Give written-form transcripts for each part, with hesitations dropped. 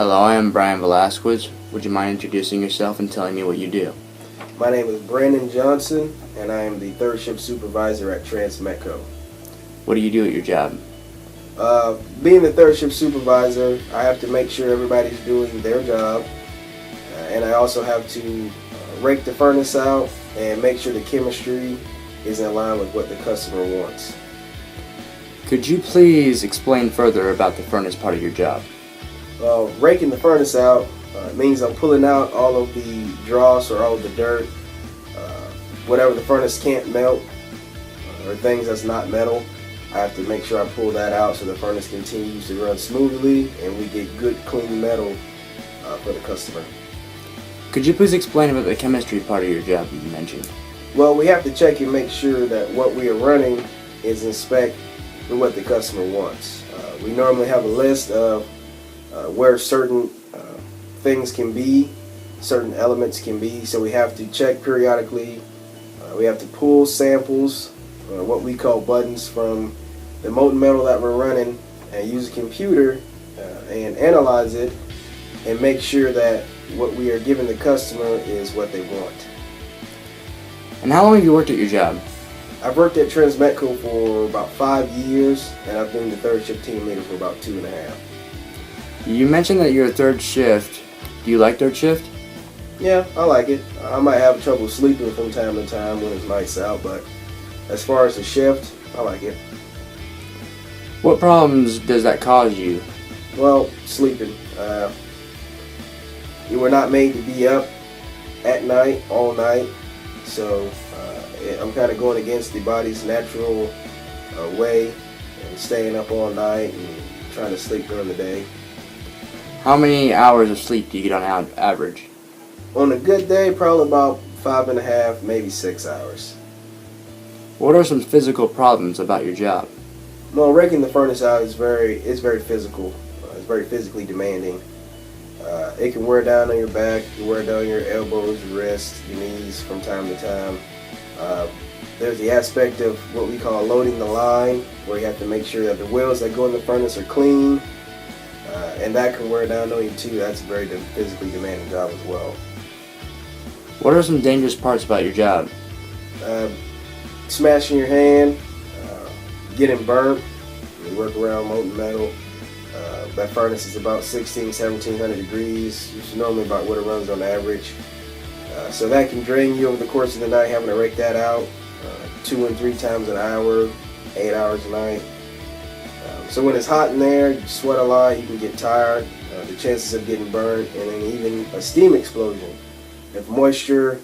Hello, I am Brian Velasquez. Would you mind introducing yourself and telling me what you do? My name is Brandon Johnson, and I am the third shift supervisor at Transmetco. What do you do at your job? Being the third shift supervisor, I have to make sure everybody's doing their job, and I also have to rake the furnace out and make sure the chemistry is in line with what the customer wants. Could you please explain further about the furnace part of your job? Raking the furnace out means I'm pulling out all of the dross or all of the dirt, whatever the furnace can't melt, or things that's not metal. I have to make sure I pull that out so the furnace continues to run smoothly and we get good clean metal for the customer. Could you please explain about the chemistry part of your job that you mentioned? Well, we have to check and make sure that what we are running is in spec with what the customer wants. We normally have a list of where certain things can be, certain elements can be, so we have to check periodically. We have to pull samples, what we call buttons, from the molten metal that we're running and use a computer and analyze it and make sure that what we are giving the customer is what they want. And how long have you worked at your job? I've worked at Transmetco for about 5 years, and I've been the third shift team leader for about 2.5. You mentioned that you're a third shift. Do you like third shift? Yeah, I like it. I might have trouble sleeping from time to time when it's nice out, but as far as the shift, I like it. What problems does that cause you? Well, sleeping. You were not made to be up at night, all night, so I'm kind of going against the body's natural way and staying up all night and trying to sleep during the day. How many hours of sleep do you get on average? On a good day, probably about 5.5, maybe 6 hours. What are some physical problems about your job? Well, raking the furnace out is very physical. It's very physically demanding. It can wear down on your back, it can wear down your elbows, your wrists, your knees from time to time. There's the aspect of what we call loading the line, where you have to make sure that the wheels that go in the furnace are clean, and that can wear down on you too. That's a very physically demanding job as well. What are some dangerous parts about your job? Smashing your hand, getting burnt. We work around molten metal. That furnace is about 1700 degrees, which is normally about what it runs on average. So that can drain you over the course of the night, having to rake that out 2 and 3 times an hour, 8 hours a night. So when it's hot in there, you sweat a lot, you can get tired, the chances of getting burned, and then even a steam explosion. If moisture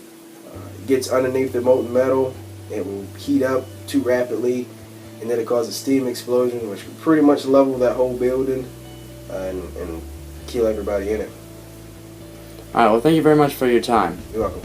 gets underneath the molten metal, it will heat up too rapidly, and then it causes a steam explosion, which can pretty much level that whole building and kill everybody in it. Alright, well, thank you very much for your time. You're welcome.